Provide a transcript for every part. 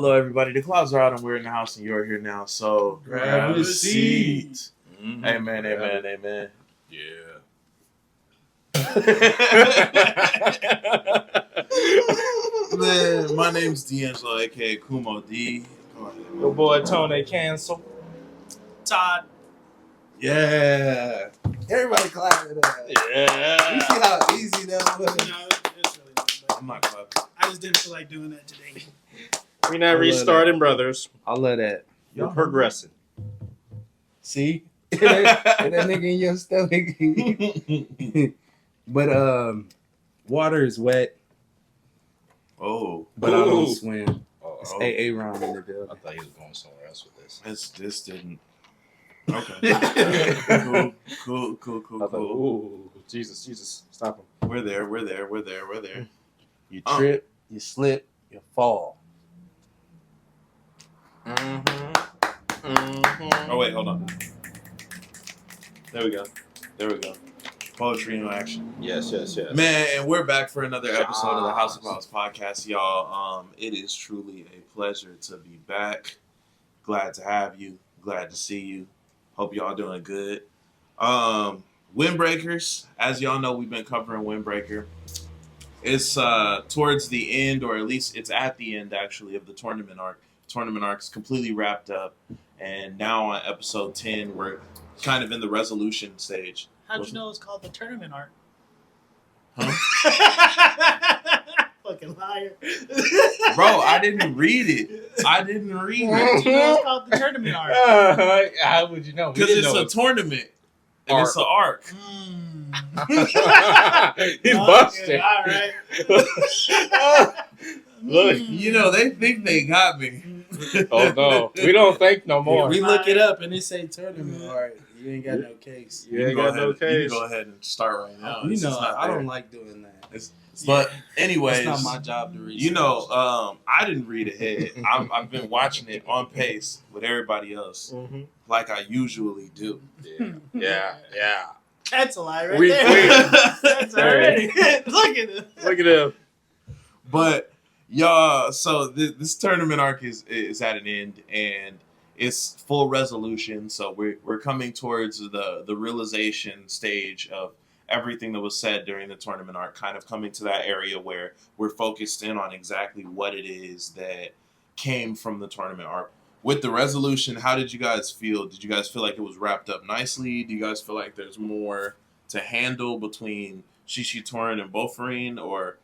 Hello, everybody. The clouds are out and we're in the house and you're here now. So grab a seat. Mm-hmm. Amen, amen, amen. Yeah. Man, my name's D'Angelo, aka Kumo D. Go ahead. Your boy Tony Cancel. Todd. Yeah. Everybody clapping it up. Yeah. You see how easy that was? No, it's really not. But I'm not clapping. I just didn't feel like doing that today. We're not restarting, brothers. I love that. We're progressing. See? that nigga in your stomach. But water is wet, Oh. but I don't swim. Oh, It's AA round in the building. I thought he was going somewhere else with this. This didn't. Okay. Cool. I thought, ooh, Jesus, stop him. We're there. You trip, you slip, you fall. Oh, wait, hold on. There we go. Poetry in action. Yes. Man, and we're back for another episode of the House of House podcast, y'all. It is truly a pleasure to be back. Glad to have you. Glad to see you. Hope y'all doing good. Windbreakers, as y'all know, we've been covering Windbreaker. It's towards the end, or at least it's at the end, actually, of the tournament arc. Tournament arc is completely wrapped up, and now on episode 10, we're kind of in the resolution stage. How'd you know it's called the tournament arc? Huh? Fucking liar. Bro, I didn't read it. How'd you know it's called the tournament arc? How would you know? Because it's a tournament, and it's an arc. He's busted. All right. Look, You know, they think they got me. oh no, we don't think no more. We look it up and it say tournament. All right, you ain't got no case. You ain't got no You case. can go ahead and start right now. You It's know, just not I there. don't like doing that. But anyways, It's not my job to read. you know, I didn't read ahead. I've been watching it on pace with everybody else, Mm-hmm. like I usually do. Yeah. That's a lie right We- there. That's already. Look at it. Look at him. But y'all, so this tournament arc is at an end, and it's full resolution. So we're coming towards the realization stage of everything that was said during the tournament arc, kind of coming to that area where we're focused in on exactly what it is that came from the tournament arc. With the resolution, how did you guys feel? Did you guys feel like it was wrapped up nicely? Do you guys feel like there's more to handle between Shishi Torin and Bofarine? Or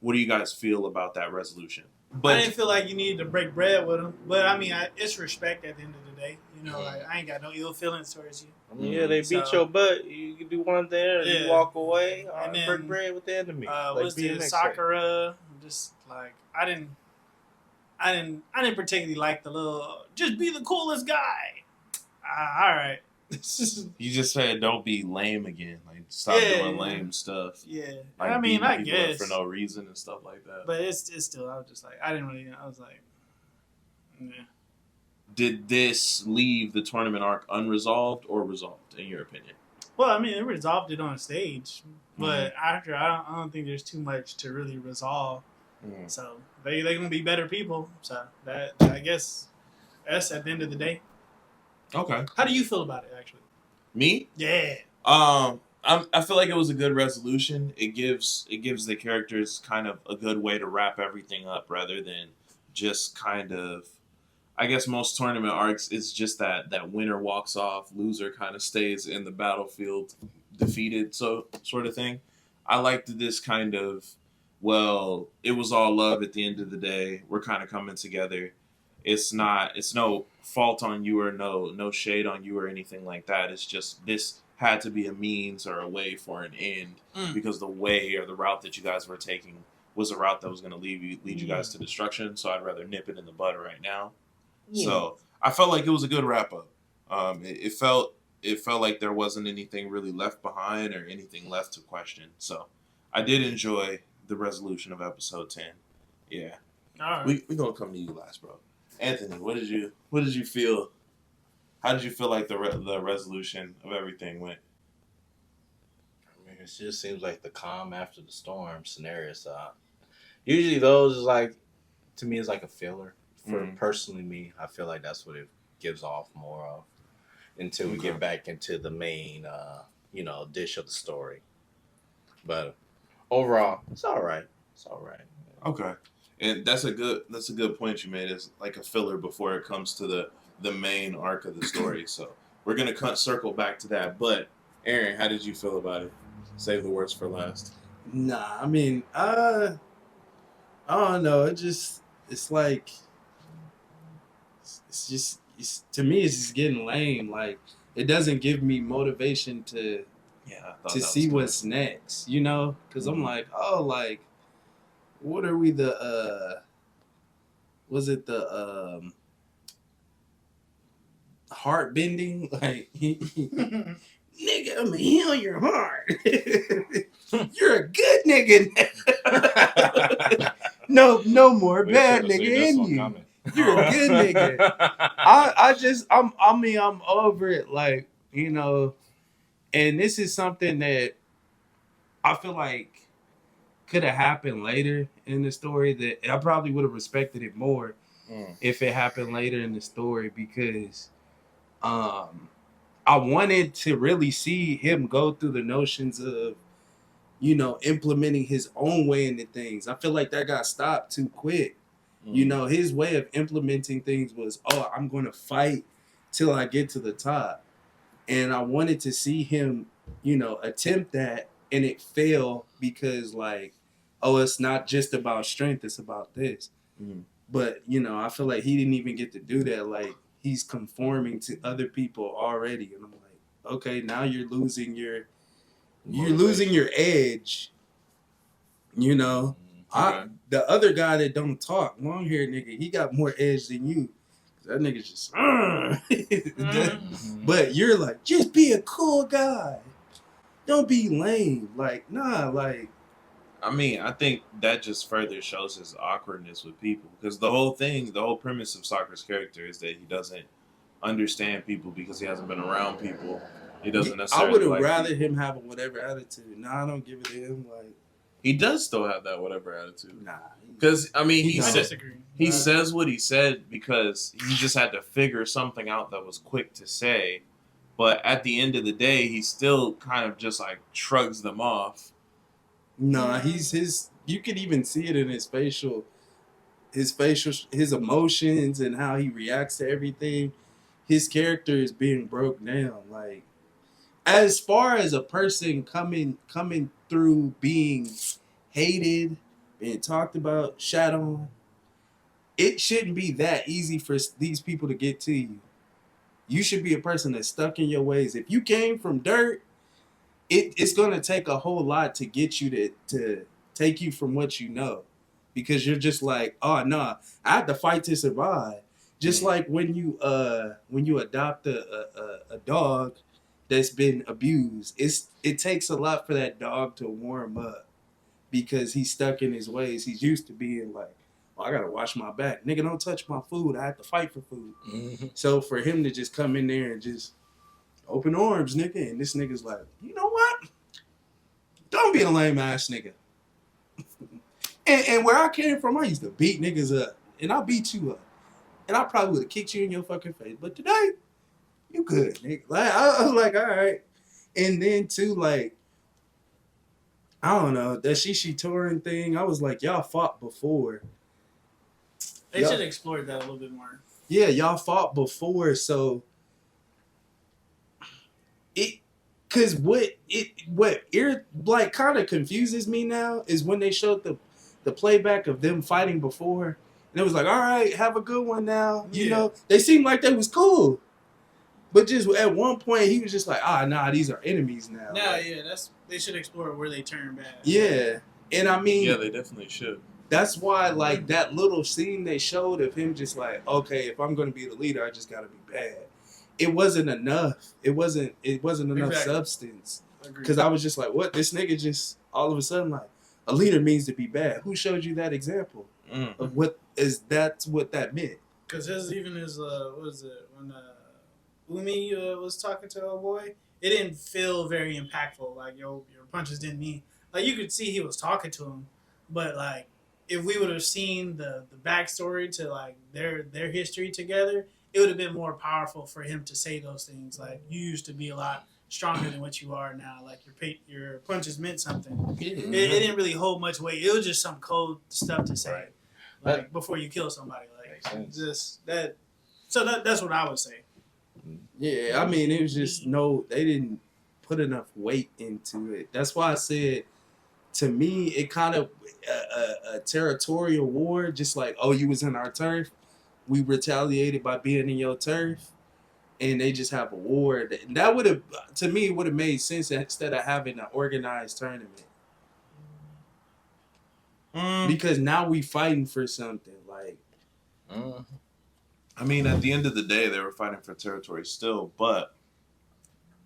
what do you guys feel about that resolution? I didn't feel like you needed to break bread with him, but I mean, it's respect at the end of the day. You know, like, I ain't got no ill feelings towards you. Yeah, they beat your butt. You can do one there and you walk away. And then, break bread with the enemy. What's the Sakura? Just like I didn't particularly like the little just be the coolest guy. All right. You just said don't be lame again. Like stop doing lame stuff. Yeah. Like I mean, beating I people up guess for no reason and stuff like that. But it's still. I was just like, I was like, yeah. Did this leave the tournament arc unresolved or resolved, in your opinion? Well, I mean, they resolved it on stage, but after, I don't think there's too much to really resolve. Mm. So they're gonna be better people. So that I guess that's at the end of the day. Okay. How do you feel about it, actually? Me? Yeah. I feel like it was a good resolution. It gives the characters kind of a good way to wrap everything up, rather than just kind of. I guess most tournament arcs is just that winner walks off, loser kind of stays in the battlefield, defeated, so sort of thing. I liked this kind of, well, it was all love at the end of the day. We're kind of coming together. It's no fault on you or no shade on you or anything like that. It's just this had to be a means or a way for an end because the way or the route that you guys were taking was a route that was going to lead you guys to destruction. So I'd rather nip it in the bud right now. Yeah. So I felt like it was a good wrap up. It felt like there wasn't anything really left behind or anything left to question. So I did enjoy the resolution of episode 10. Yeah. All right. We gonna come to you last, bro. Anthony, what did you feel? How did you feel like the resolution of everything went? I mean, it just seems like the calm after the storm scenario. So usually those is like to me, it's like a filler. For personally me, I feel like that's what it gives off more of until we get back into the main, dish of the story. But overall, it's all right. It's all right. Okay, and that's a good point you made. It's like a filler before it comes to the main arc of the story. So we're gonna circle back to that. But Aaron, how did you feel about it? Save the worst for last. Nah, I mean, I don't know. It's like, to me, it's just getting lame. Like, it doesn't give me motivation to see what's next, Because I'm like, oh, like, what are we was it the heart bending? Like, nigga, I'm gonna heal your heart. You're a good nigga. No more bad nigga in you. You're a good nigga. I'm over it. Like, and this is something that I feel like could have happened later in the story, that I probably would have respected it more if it happened later in the story, because I wanted to really see him go through the notions of, implementing his own way into things. I feel like that got stopped too quick. His way of implementing things was, I'm going to fight till I get to the top. And I wanted to see him, attempt that, and it failed because, like, it's not just about strength, it's about this. But, I feel like he didn't even get to do that. Like, he's conforming to other people already. And I'm like, okay, now you're losing your edge. The other guy that don't talk, long hair nigga, he got more edge than you. That nigga just but you're like, just be a cool guy. Don't be lame. Like, nah, like, I mean, I think that just further shows his awkwardness with people, because the whole premise of Soccer's character is that he doesn't understand people because he hasn't been around people. He doesn't necessarily. I would have rather him have a whatever attitude. Nah, I don't give it to him. Like, he does still have that whatever attitude. Nah, because I mean, he says what he said because he just had to figure something out that was quick to say. But at the end of the day, he still kind of just like shrugs them off. Nah, you could even see it in his emotions and how he reacts to everything. His character is being broke down. Like, as far as a person coming through being hated, being talked about, shat on, it shouldn't be that easy for these people to get to you. You should be a person that's stuck in your ways. If you came from dirt, it's going to take a whole lot to get you to take you from what you know. Because you're just like, oh, no, I have to fight to survive. Just like when you adopt a dog that's been abused, it takes a lot for that dog to warm up because he's stuck in his ways. He's used to being like, I gotta wash my back. Nigga, don't touch my food. I have to fight for food. Mm-hmm. So for him to just come in there and just open arms, nigga, and this nigga's like, you know what? Don't be a lame ass nigga. and where I came from, I used to beat niggas up. And I'll beat you up. And I probably would have kicked you in your fucking face. But today, you good, nigga. Like, I was like, all right. And then too, like, I don't know, that Shishi Torin thing, I was like, y'all fought before. They should explore that a little bit more. Yeah, y'all fought before, so because what kind of confuses me now is when they showed the playback of them fighting before, and it was like, all right, have a good one now. You know, they seemed like they was cool, but just at one point he was just like, nah, these are enemies now. Nah, like, they should explore where they turn bad. Yeah, and I mean, yeah, they definitely should. That's why, like, that little scene they showed of him just like, okay, if I'm going to be the leader, I just got to be bad. It wasn't enough. It wasn't enough substance. Because I was just like, what? This nigga just all of a sudden like, a leader means to be bad. Who showed you that example of that's what that meant? Because what was it, when Umi was talking to a boy, it didn't feel very impactful. Like, your punches didn't mean, like, you could see he was talking to him, but like, if we would have seen the backstory to like their history together, it would have been more powerful for him to say those things. Like, you used to be a lot stronger than what you are now. Like, your punches meant something. It didn't really hold much weight. It was just some cold stuff to say, Right. like before you kill somebody. Like, Makes sense. just that. So that's what I would say. Yeah, I mean, it was just they didn't put enough weight into it. That's why I said, to me, it kind of a territorial war, just like, oh, you was in our turf, we retaliated by being in your turf, and they just have a war. That would have, to me, would have made sense instead of having an organized tournament. Because now we fighting for something, like. I mean, at the end of the day, they were fighting for territory still, but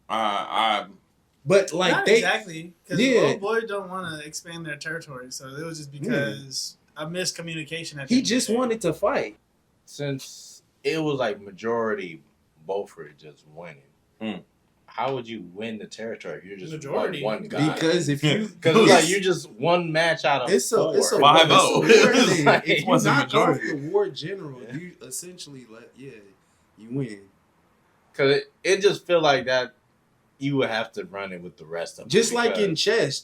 But like Not they exactly, because old boy don't want to expand their territory, so it was just because of miscommunication. At the he end of just the day. wanted to fight. Since it was like majority Beaufort just winning, how would you win the territory if you're just Majority. one guy? Because if you Because it's like you just one match out of it's a 4. it's a 5-0. war thing. Like, If it you wasn't knock off majority. the war general, you essentially you win. Because it just feel like that you would have to run it with the rest of them. Just like in chess,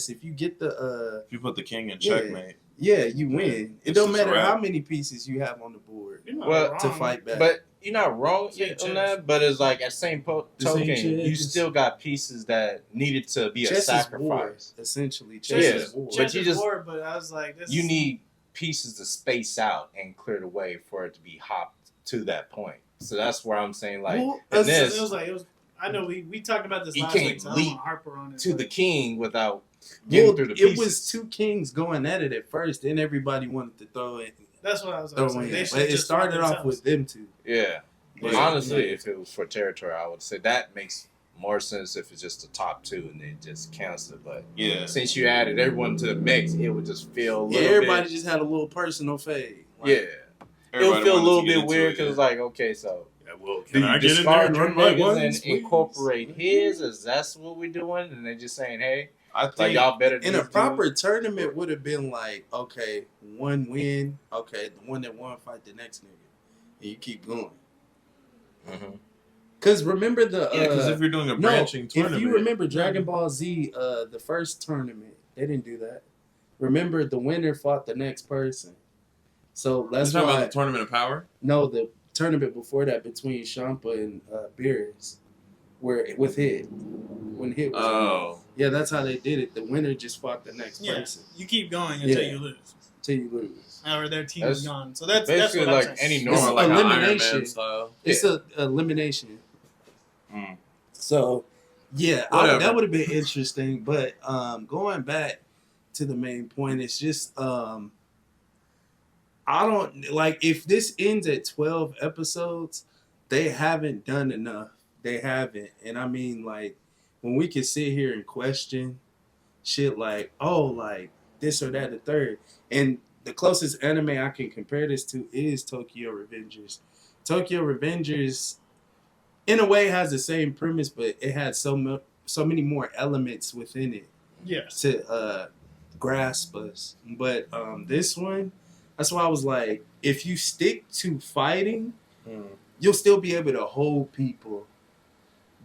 if you get the if you put the king in Yeah. checkmate, you win. It It's don't just a matter wrap. how many pieces you have on the board You're not Well, wrong. to fight back. But you're not wrong Same on chess. that. But it's like at the same The token, same you chess. still got pieces that needed to be chess a is war, sacrifice. essentially. Chess Chess Yeah. is war. Chess- Chess you is just- war, but I was like, this You need pieces to space out and clear the way for it to be hopped to that point. So that's where I'm saying, like, Well, and It this was. I know we talked about this You last can't week, so I don't leap want to harper on it. to but the king without getting Well, through the it pieces. was two kings going at it at first, then everybody wanted to throw it. that's what I was going to Throw say. in. They But should it just started fight off themselves. with them two. Yeah. But Yeah. honestly, if it was for territory, I would say that makes more sense if it's just the top 2 and then just cancel it. But yeah. since you added everyone to the mix, it would just feel a Yeah, little everybody bit. just had a little personal fade. Like, Yeah. It would Everybody feel a wanted little to get bit into weird it, because yeah. it's like, okay, so well, do you discard your niggas ones, and please? incorporate his? Is that's what we're doing? And they're just saying, hey, I like think y'all better In than a these proper dudes. tournament would have been like, okay, one win, okay, the one that won fight the next nigga, and you keep going. Mhm. Cause remember the yeah, because if you're doing a branching tournament, if you remember Dragon Ball Z, the first tournament, they didn't do that. Remember, the winner fought the next person. So you're that's talking why. about the tournament of power. No, the tournament before that between Champa and Beerus, where with Hit, when Hit was Oh, yeah, that's how they did it. The winner just fought the next Yeah, person you keep going until Yeah. you lose, till you lose. or their team That's is gone. So that's basically what I'm like saying. any It's normal. like an Iron elimination. Man style. It's a elimination. Mm. So yeah, Whatever. that would have been interesting. But going back to the main point, it's just I don't like if this ends at 12 episodes, they haven't done enough. They haven't. And I mean, like, when we can sit here and question shit like, oh, like this or that, the third. And the closest anime I can compare this to is Tokyo Revengers. Tokyo Revengers, in a way, has the same premise, but it had so many more elements within it Yes. to grasp us. But this one, that's why I was like, if you stick to fighting, you'll still be able to hold people.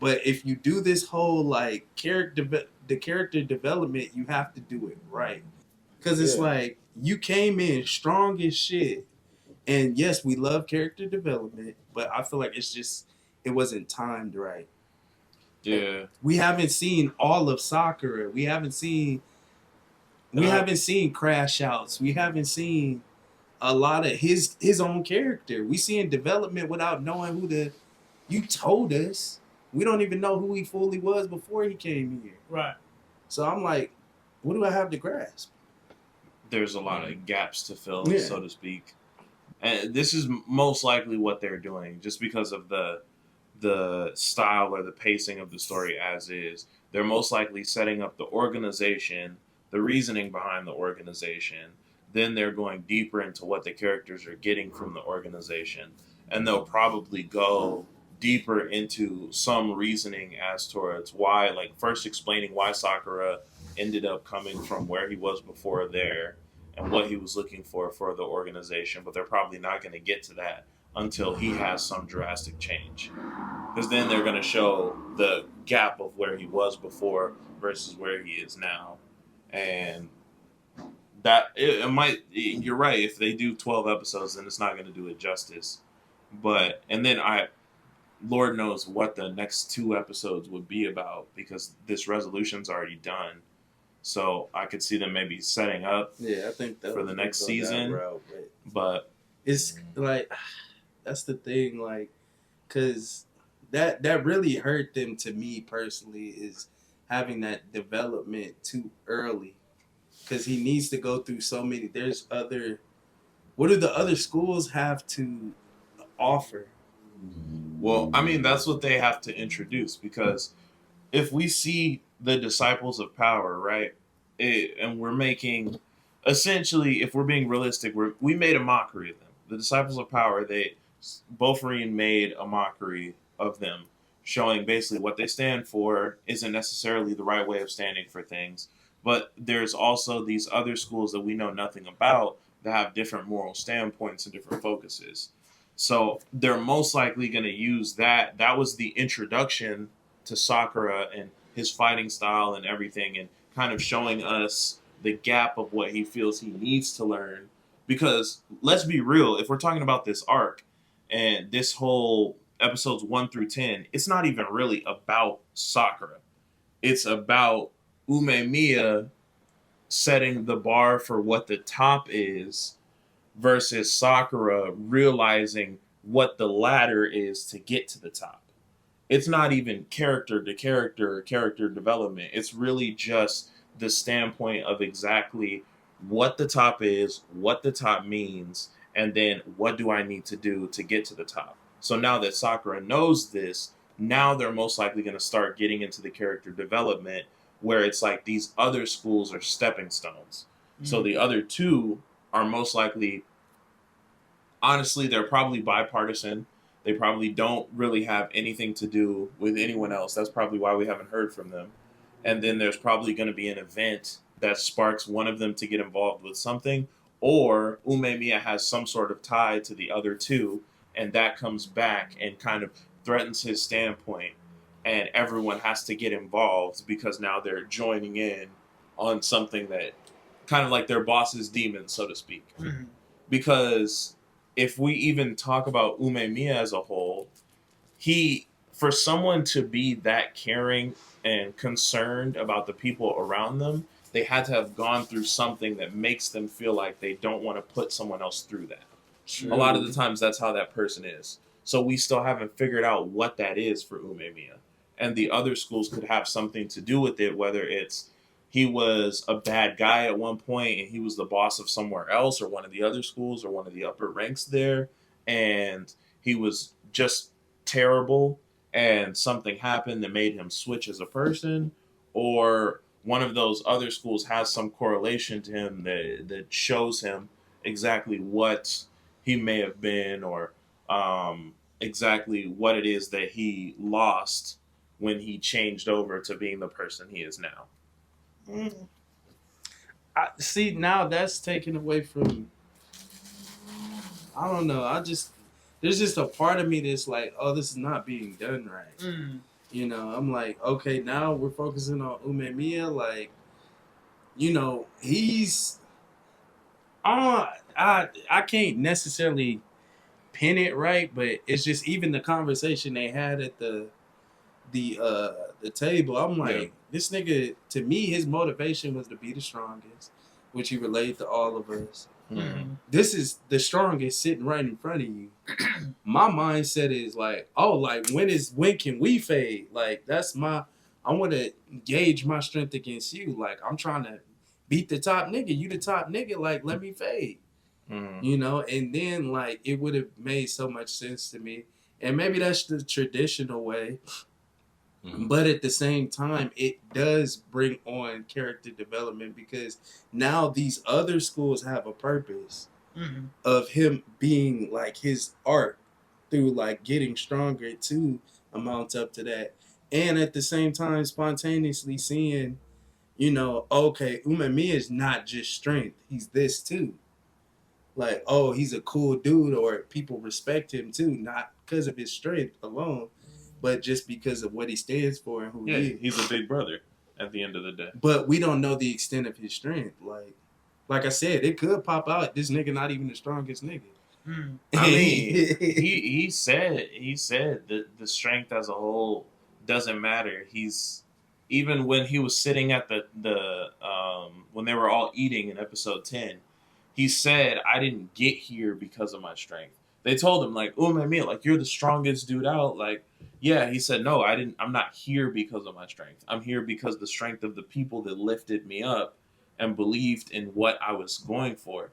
But if you do this whole like the character development, you have to do it right. Because it's like you came in strong as shit. And yes, we love character development, but I feel like it wasn't timed right. Yeah. We haven't seen all of Sakura. We haven't seen crash outs. We haven't seen a lot of his own character. We seeing development without knowing you told us. We don't even know who he fully was before he came here. Right. So I'm like, what do I have to grasp? There's a lot of gaps to fill, Yeah. so to speak. And this is most likely what they're doing, just because of the style or the pacing of the story as is. They're most likely setting up the organization, the reasoning behind the organization. Then they're going deeper into what the characters are getting from the organization. And they'll probably go deeper into some reasoning as towards why, like first explaining why Sakura ended up coming from where he was before there, and what he was looking for the organization. But they're probably not going to get to that until he has some drastic change, because then they're going to show the gap of where he was before versus where he is now. And that it might, you're right, if they do 12 episodes then it's not going to do it justice. But and then Lord knows what the next 2 episodes would be about, because this resolution's already done. So I could see them maybe setting up Yeah, I think that for the next season. But it's like that's the thing, like, because that really hurt them, to me personally, is having that development too early, because he needs to go through so many. There's other. What do the other schools have to offer? well, I mean, that's what they have to introduce, because if we see the disciples of power, right, and we're making, essentially, if we're being realistic, we made a mockery of them. The disciples of power, Bofarine made a mockery of them, showing basically what they stand for isn't necessarily the right way of standing for things. But there's also these other schools that we know nothing about that have different moral standpoints and different focuses. So they're most likely going to use that. That was the introduction to Sakura and his fighting style and everything, and kind of showing us the gap of what he feels he needs to learn. Because let's be real, if we're talking about this arc and this whole episodes 1 through 10, it's not even really about Sakura. It's about Umemiya setting the bar for what the top is versus Sakura realizing what the ladder is to get to the top. It's not even character to character or character development. It's really just the standpoint of exactly what the top is, what the top means, and then what do I need to do to get to the top. So now that Sakura knows this, now they're most likely going to start getting into the character development, where it's like these other schools are stepping stones. Mm-hmm. So the other two are most likely, honestly, they're probably bipartisan. They probably don't really have anything to do with anyone else. That's probably why we haven't heard from them. And then there's probably going to be an event that sparks one of them to get involved with something, or Umemiya has some sort of tie to the other two, and that comes back and kind of threatens his standpoint, and everyone has to get involved because now they're joining in on something that kind of like their boss's demon, so to speak. Mm-hmm. Because if we even talk about Umemiya as a whole, for someone to be that caring and concerned about the people around them, they had to have gone through something that makes them feel like they don't want to put someone else through that. True. A lot of the times that's how that person is. So we still haven't figured out what that is for Umemiya. And the other schools could have something to do with it, whether it's he was a bad guy at one point and he was the boss of somewhere else, or one of the other schools, or one of the upper ranks there, and he was just terrible and something happened that made him switch as a person, or one of those other schools has some correlation to him that shows him exactly what he may have been, or exactly what it is that he lost when he changed over to being the person he is now. I see, now that's taken away from, I don't know, there's just a part of me that's like, oh, this is not being done right. Mm. You know, I'm like, okay, now we're focusing on Umemiya, like, you know, he's, I can't necessarily pin it right, but it's just even the conversation they had at the table. I'm like, This nigga, to me, his motivation was to be the strongest, which he relayed to all of us. Mm-hmm. This is the strongest sitting right in front of you. My mindset is like, oh, like when can we fade? Like I want to gauge my strength against you. Like I'm trying to beat the top nigga. You the top nigga. Like let me fade. Mm-hmm. You know, and then like it would have made so much sense to me. And maybe that's the traditional way. Mm-hmm. But at the same time, it does bring on character development, because now these other schools have a purpose of him being like his art through like getting stronger to amount up to that. And at the same time, spontaneously seeing you know, okay, Umemiya is not just strength. He's this too. Like, oh, he's a cool dude, or people respect him too, not because of his strength alone, but just because of what he stands for and who Yeah, he is. he's a big brother at the end of the day. But we don't know the extent of his strength. Like I said, it could pop out. This nigga not even the strongest nigga. I mean, he said that the strength as a whole doesn't matter. He's even when he was sitting at the when they were all eating in episode 10, he said, "I didn't get here because of my strength." They told him like, "Oh my man, like you're the strongest dude out." Like, yeah, he said, "No, I didn't. I'm not here because of my strength. I'm here because the strength of the people that lifted me up and believed in what I was going for."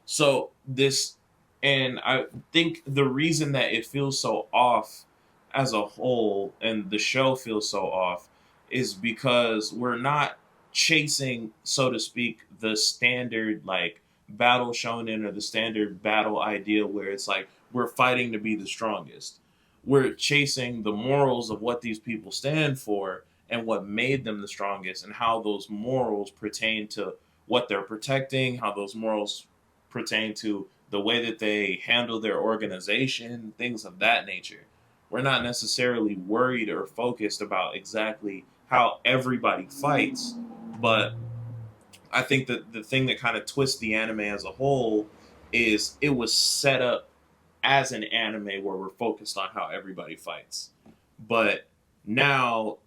So this and I think the reason that it feels so off as a whole and the show feels so off is because we're not chasing, so to speak, the standard like battle shonen or the standard battle idea where it's like we're fighting to be the strongest. We're chasing the morals of what these people stand for and what made them the strongest and how those morals pertain to what they're protecting, how those morals pertain to the way that they handle their organization, things of that nature. We're not necessarily worried or focused about exactly how everybody fights, but I think that the thing that kind of twists the anime as a whole is it was set up as an anime where we're focused on how everybody fights. But now,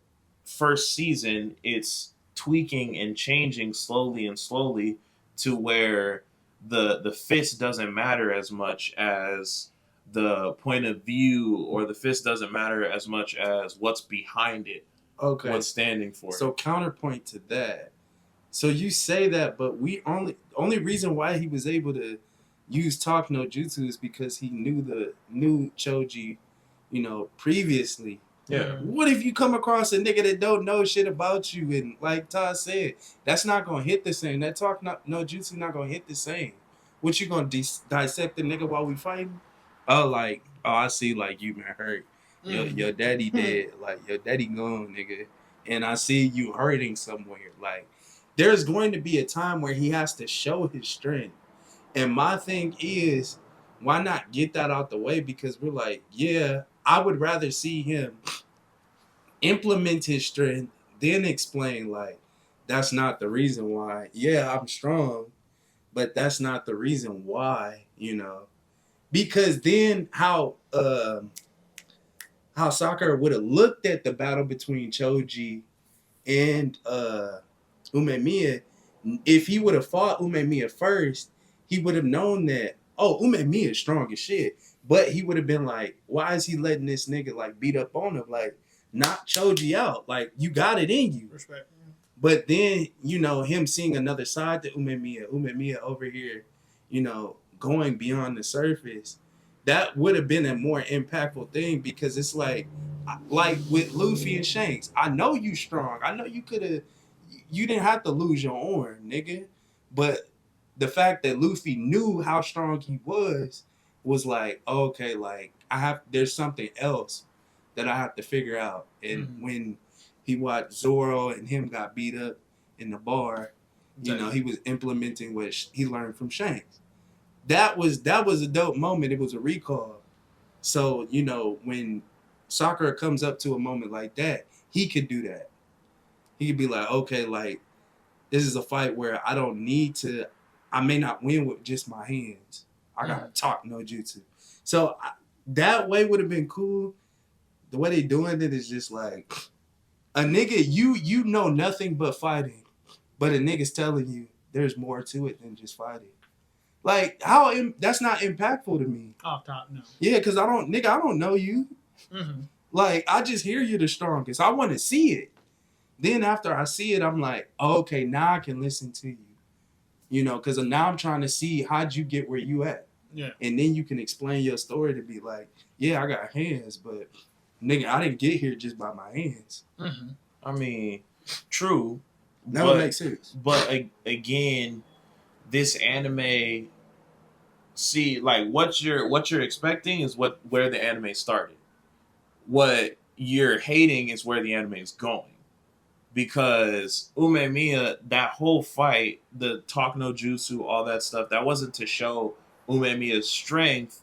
first season, it's tweaking and changing slowly and slowly to where the fist doesn't matter as much as the point of view, or the fist doesn't matter as much as what's behind it, Okay. what's standing for So it. counterpoint to that. So you say that, but we only reason why he was able to use talk no jutsu is because he knew Choji, you know, previously. Yeah. What if you come across a nigga that don't know shit about you, and like Todd said, that's not gonna hit the same. That talk no jutsu not gonna hit the same. What you gonna dissect the nigga while we fighting? Oh, I see, like you been hurt. Your daddy dead. Like your daddy gone, nigga. And I see you hurting somewhere. Like there's going to be a time where he has to show his strength. And my thing is, why not get that out the way? Because we're like, yeah, I would rather see him implement his strength, then explain like that's not the reason why. Yeah, I'm strong, but that's not the reason why, you know. Because then how Sakura would have looked at the battle between Choji and Umemiya, if he would have fought Umemiya first, he would have known that, oh, Umemiya is strong as shit. But he would have been like, why is he letting this nigga like beat up on him? Like, knock Choji out. Like, you got it in you. Respect. But then, you know, him seeing another side to Umemiya over here, you know, going beyond the surface, that would have been a more impactful thing, because it's like with Luffy and Shanks, I know you strong. I know you didn't have to lose your arm, nigga. But the fact that Luffy knew how strong he was like, okay, like there's something else that I have to figure out. And when he watched Zoro and him got beat up in the bar, you know, he was implementing what he learned from Shanks. That was a dope moment. It was a recall. So, you know, when Sakura comes up to a moment like that, he could do that. He could be like, okay, like, this is a fight where I may not win with just my hands. I gotta talk no jutsu. So that way would have been cool. The way they doing it is just like, a nigga, you know nothing but fighting, but a nigga's telling you there's more to it than just fighting. Like, that's not impactful to me. Off top, no. Yeah, because I don't know you. Mm-hmm. Like, I just hear you're the strongest. I want to see it. Then after I see it, I'm like, oh, okay, now I can listen to you. You know, because now I'm trying to see how'd you get where you at. Yeah. And then you can explain your story to be like, yeah, I got hands, but nigga, I didn't get here just by my hands. Mm-hmm. I mean, true. That would make sense. But again, this anime, see, like what you're expecting is where the anime started. What you're hating is where the anime is going. because Umemiya, that whole fight, the talk no jutsu, all that stuff, that wasn't to show Umemiya's strength.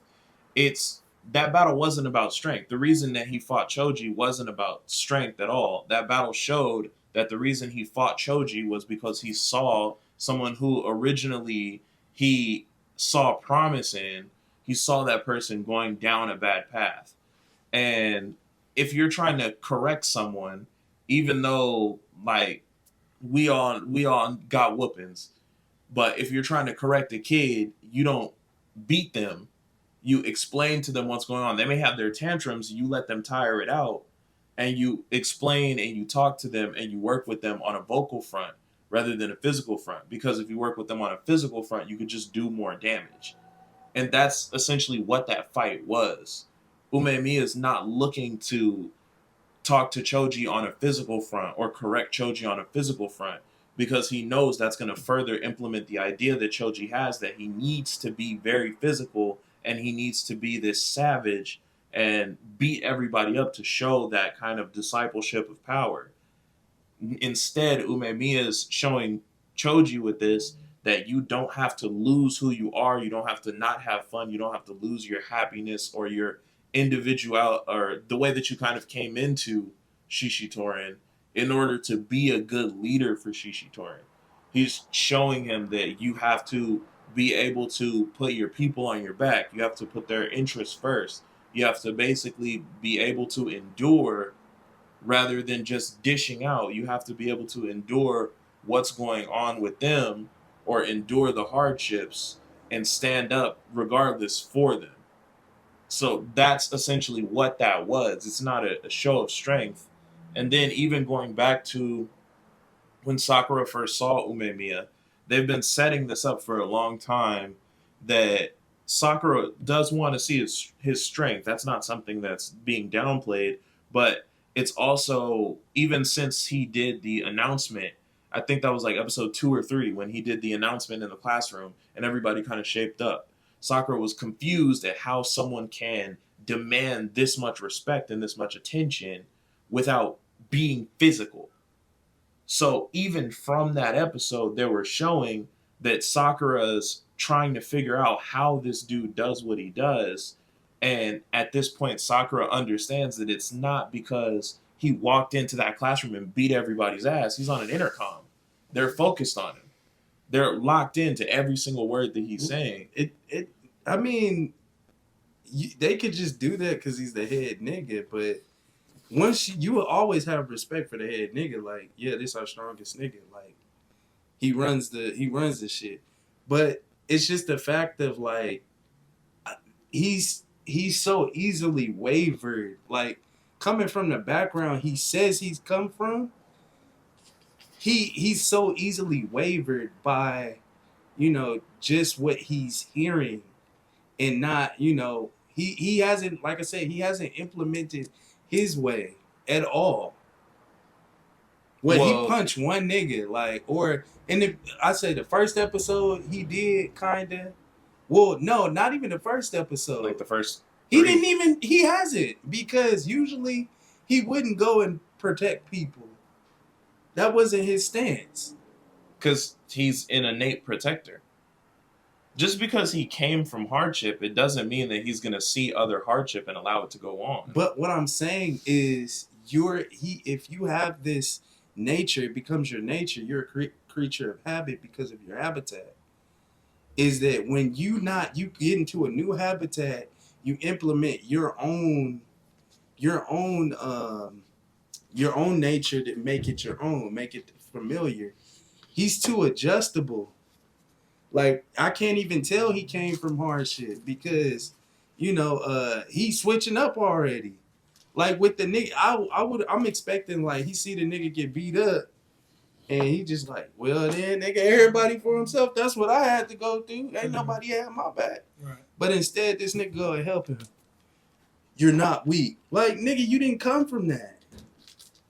It's that battle wasn't about strength. The reason that he fought Choji wasn't about strength at all. That battle showed that the reason he fought Choji was because he saw someone who originally he saw promise in. He saw that person going down a bad path. And if you're trying to correct someone, even though like we all got whoopings, but if you're trying to correct a kid, you don't beat them. You explain to them what's going on. They may have their tantrums, you let them tire it out, and you explain and you talk to them and you work with them on a vocal front rather than a physical front. Because if you work with them on a physical front, you could just do more damage. And that's essentially what that fight was. Umemiya is not looking to talk to Choji on a physical front or correct Choji on a physical front because he knows that's going to further implement the idea that Choji has that he needs to be very physical and he needs to be this savage and beat everybody up to show that kind of discipleship of power. Instead, Umemiya is showing Choji with this that you don't have to lose who you are, you don't have to not have fun, you don't have to lose your happiness or your individual or the way that you kind of came into Shishitorin in order to be a good leader for Shishitorin. He's showing him that you have to be able to put your people on your back. You have to put their interests first. You have to basically be able to endure rather than just dishing out. You have to be able to endure what's going on with them or endure the hardships and stand up regardless for them. So that's essentially what that was. It's not a show of strength. And then even going back to when Sakura first saw Umemiya, they've been setting this up for a long time that Sakura does want to see his strength. That's not something that's being downplayed, but it's also, even since he did the announcement, I think that was like episode 2 or 3 when he did the announcement in the classroom and everybody kind of shaped up. Sakura was confused at how someone can demand this much respect and this much attention without being physical. So even from that episode, they were showing that Sakura's trying to figure out how this dude does what he does. And at this point, Sakura understands that it's not because he walked into that classroom and beat everybody's ass. He's on an intercom. They're focused on him. They're locked into every single word that he's saying. I mean, they could just do that because he's the head nigga, but once you will always have respect for the head nigga. Like, yeah, this our strongest nigga. Like, he runs the shit. But it's just the fact of like, he's so easily wavered. Like, coming from the background he says he's come from, he's so easily wavered by, just what he's hearing and not, he hasn't, like I said, he hasn't implemented his way at all. He punched one nigga, like, or I say the first episode he did kinda. Well, no, not even the first episode. Like the first he hasn't, because usually he wouldn't go and protect people. That wasn't his stance. Because he's an innate protector. Just because he came from hardship, it doesn't mean that he's going to see other hardship and allow it to go on. But what I'm saying is, if you have this nature, it becomes your nature. You're a creature of habit because of your habitat. Is that when you get into a new habitat, you implement your own nature to make it your own, make it familiar. He's too adjustable. Like, I can't even tell he came from hardship because, he's switching up already. Like with the nigga, I'm expecting like he see the nigga get beat up, and he just like, well then, nigga, everybody for himself. That's what I had to go through. Ain't nobody had my back. Right. But instead, this nigga go and help him. You're not weak. Like, nigga, you didn't come from that.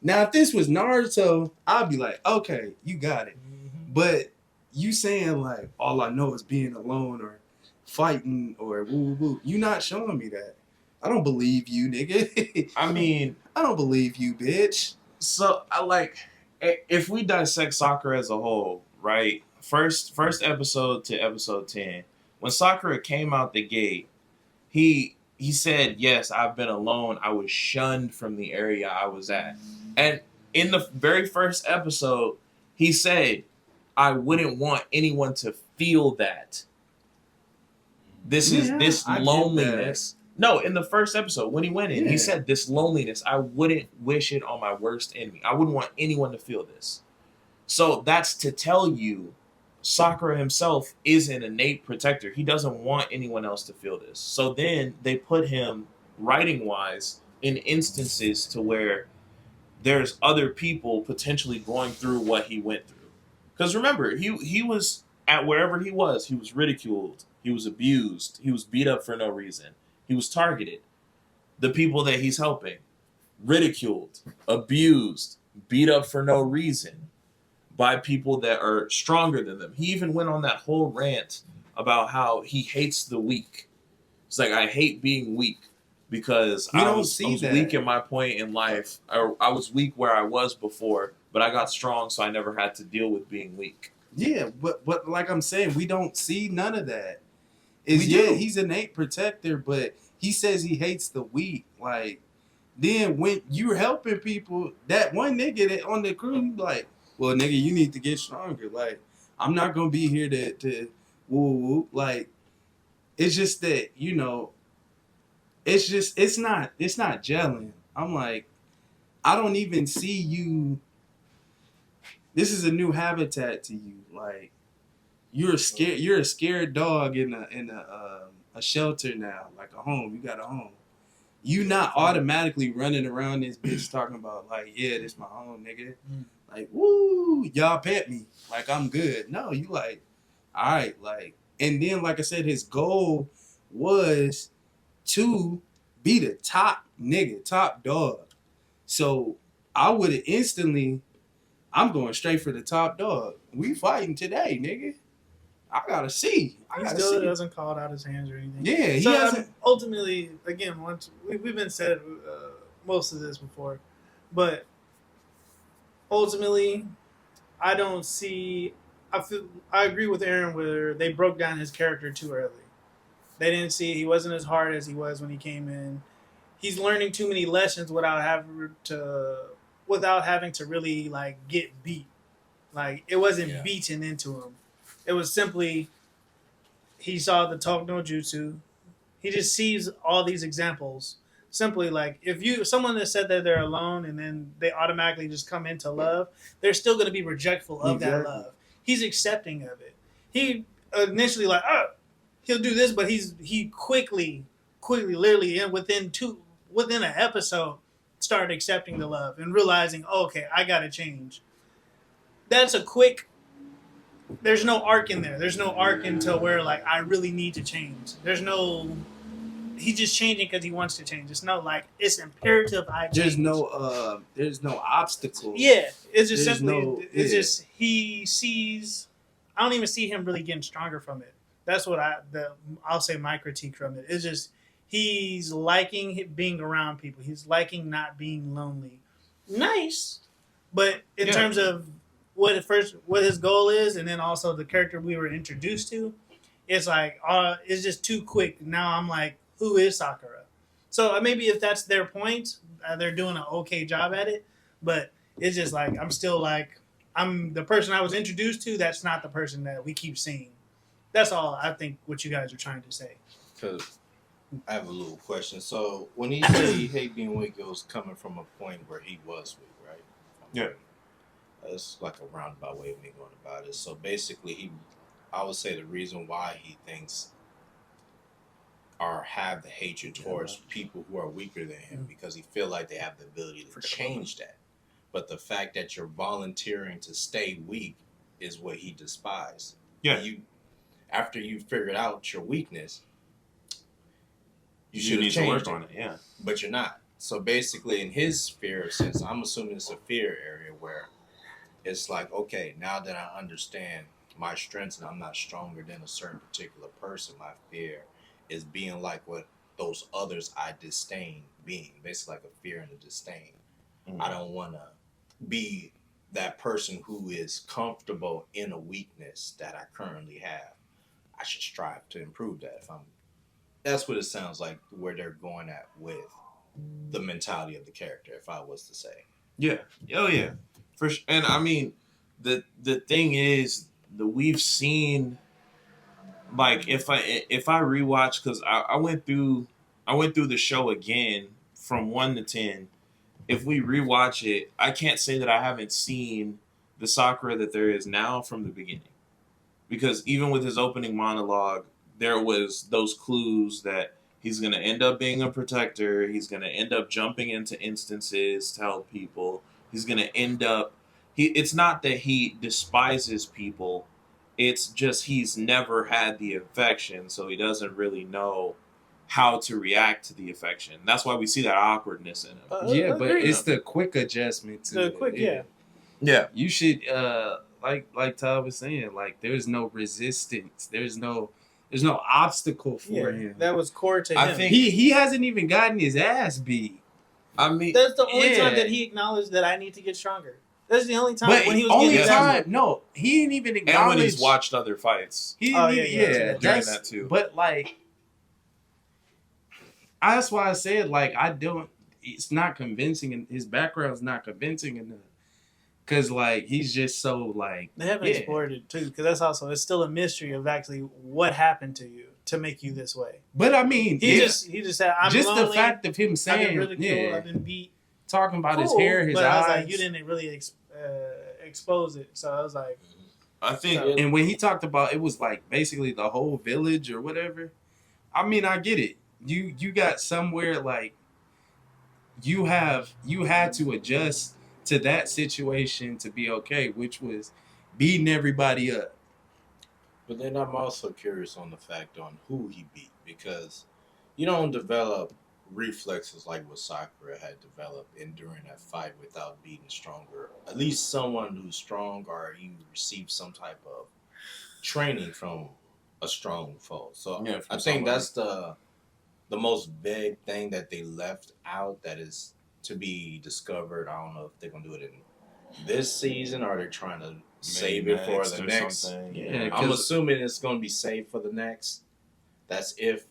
Now, if this was Naruto, I'd be like, okay, you got it. Mm-hmm. But you saying like, all I know is being alone or fighting or woo. You not showing me that. I don't believe you, nigga. I mean, I don't believe you, bitch. So I like, if we dissect Sakura as a whole, right? First episode to episode 10, when Sakura came out the gate, he said, "Yes, I've been alone. I was shunned from the area I was at." And in the very first episode, he said, "I wouldn't want anyone to feel that. This I get loneliness." No, in the first episode, when he went in, Yeah. he said, "This loneliness, I wouldn't wish it on my worst enemy. I wouldn't want anyone to feel this." So that's to tell you, Sakura himself is an innate protector. He doesn't want anyone else to feel this. So then they put him, writing wise, in instances to where there's other people potentially going through what he went through. Because remember, he was at wherever he was ridiculed, he was abused, he was beat up for no reason, he was targeted. The people that he's helping, ridiculed, abused, beat up for no reason by people that are stronger than them. He even went on that whole rant about how he hates the weak. It's like, I hate being weak because We I don't was see that. weak at my point in life. I was weak where I was before, but I got strong, so I never had to deal with being weak. Yeah, but like I'm saying, we don't see none of that. We do. He's an innate protector, but he says he hates the weak. Like, then when you're helping people, that one nigga that on the crew, like, well, nigga, you need to get stronger. Like, I'm not gonna be here to woo woo. Like, it's just that, it's not gelling. I'm like, I don't even see you. This is a new habitat to you. Like, you're a scared dog in a shelter now, like a home. You got a home. You not automatically running around this bitch talking about, like, yeah, this my home, nigga. Like, woo, y'all pet me. Like, I'm good. No, you like, all right, like, and then, like I said, his goal was to be the top nigga, top dog. So I would have instantly, I'm going straight for the top dog. We fighting today, nigga. I gotta see. He still doesn't call it out his hands or anything. Yeah, he So hasn't. ultimately, again, once we've been said most of this before, but ultimately, I don't see. I agree with Aaron where they broke down his character too early. They didn't see he wasn't as hard as he was when he came in. He's learning too many lessons without having to really like get beat. Like, it wasn't beaten into him. It was simply he saw the talk no jutsu. He just sees all these examples. Simply, like, if someone that said that they're alone and then they automatically just come into love, they're still going to be rejectful of that love. He's accepting of it. He initially like, he'll do this, but he quickly, literally, within an episode, started accepting the love and realizing, okay, I got to change. That's a quick. There's no arc in there. There's no arc until where, like, I really need to change. There's no. He's just changing because he wants to change. It's not like it's imperative. There's no obstacle. Yeah, it's just There's simply. It's just he sees. I don't even see him really getting stronger from it. That's what I'll say my critique from it. It's just he's liking being around people. He's liking not being lonely. Nice, but in terms of what his goal is, and then also the character we were introduced to, it's like it's just too quick. Now I'm like, who is Sakura? So maybe if that's their point, they're doing an okay job at it. But it's just like I'm still like I'm the person I was introduced to. That's not the person that we keep seeing. That's all I think what you guys are trying to say. Because I have a little question. So when he said he hate being weak, it was coming from a point where he was weak, right? Yeah. That's like a roundabout way of me going about it. So basically, I would say the reason why he thinks or have the hatred towards people who are weaker than him because he feel like they have the ability to change that. But the fact that you're volunteering to stay weak is what he despises. Yeah. After you figured out your weakness, you need to work on it. Yeah. But you're not. So basically, in his sphere, since I'm assuming it's a fear area where it's like, okay, now that I understand my strengths and I'm not stronger than a certain particular person, my fear is being like what those others I disdain being. Basically like a fear and a disdain. I don't want to be that person who is comfortable in a weakness that I currently have, I should strive to improve that. If I'm, that's what it sounds like where they're going at with the mentality of the character. If I was to say, Yeah. Oh yeah. For sure. And I mean, the thing is that we've seen, like, if I rewatch, because I went through the show again from 1 to 10. If we rewatch it, I can't say that I haven't seen the Sakura that there is now from the beginning. Because even with his opening monologue, there was those clues that he's going to end up being a protector. He's going to end up jumping into instances to help people. He's going to end up. It's not that he despises people. It's just he's never had the affection, so he doesn't really know how to react to the affection. That's why we see that awkwardness in him. Yeah, but agreed. it's the quick adjustment to The it. quick, yeah. Yeah. You should like Todd was saying, like there's no resistance. There's no obstacle for him. That was core to him. I think- He hasn't even gotten his ass beat. I mean, That's the only Yeah. time that he acknowledged that I need to get stronger. That's the only time But when he was only getting his ass time, no, he didn't even acknowledge. and when he's watched other fights. He Oh, didn't yeah, even, yeah, during that's, that too. But like, that's why I said like I don't. It's not convincing, and his background's not convincing enough. Cause like he's just so like They haven't yeah. explored it too, because that's also it's still a mystery of actually what happened to you to make you this way. But I mean, He yeah, just said, "I'm just lonely. the fact of him I've been saying, ridiculed. yeah, I've been beat." talking about his Cool, hair, his but I was eyes, like, you didn't really expose it, so I was like, I think So- and when he talked about it was like basically the whole village or whatever. I mean, I get it. You got somewhere like you had to adjust to that situation to be okay, which was beating everybody up. but then I'm also curious on the fact on who he beat, because you don't develop reflexes like what Sakura had developed in during that fight without being stronger. At least someone who's strong, or you receive some type of training from a strong foe. So Yeah, from I think somebody. that's the most vague thing that they left out that is to be discovered. I don't know if they're gonna do it in this season or they're trying to save it for the or next. something. Yeah, I'm 'cause- assuming it's going to be saved for the next. That's if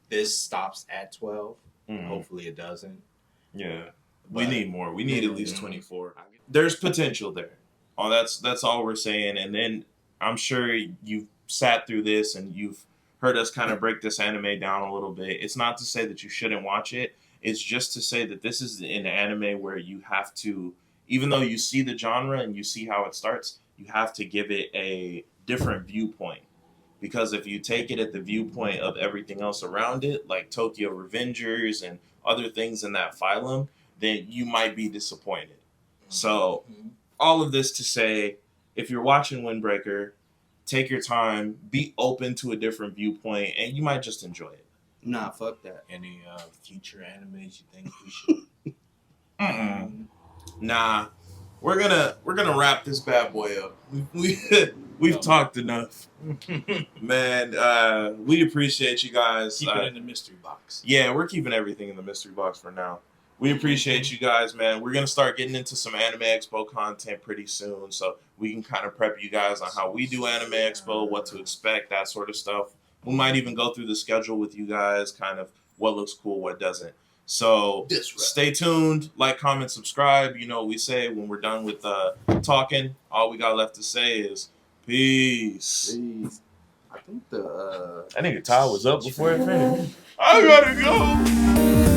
this stops at 12. Mhm. Hopefully it doesn't. Yeah. We But- need more. We need at least Mhm. 24. There's potential there. Oh, that's all we're saying. And then I'm sure you've sat through this and you've heard us kind of break this anime down a little bit. It's not to say that you shouldn't watch it. It's just to say that this is an anime where you have to, even though you see the genre and you see how it starts, you have to give it a different viewpoint. Because if you take it at the viewpoint of everything else around it, like Tokyo Revengers and other things in that phylum, then you might be disappointed. So, all of this to say, if you're watching Windbreaker, take your time, be open to a different viewpoint, and you might just enjoy it. Nah, fuck that. Any future animes you think we should? Nah, we're gonna wrap this bad boy up. We've talked enough, man. We appreciate you guys. Keep it in the mystery box. Yeah, we're keeping everything in the mystery box for now. We appreciate you guys, man. We're going to start getting into some Anime Expo content pretty soon, so we can kind of prep you guys on how we do Anime Expo, what to expect, that sort of stuff. We might even go through the schedule with you guys, kind of what looks cool, what doesn't. So stay tuned, like, comment, subscribe. You know what we say when we're done with talking. All we got left to say is peace. Jeez. I think the I think the towel was up before it finished. I gotta go.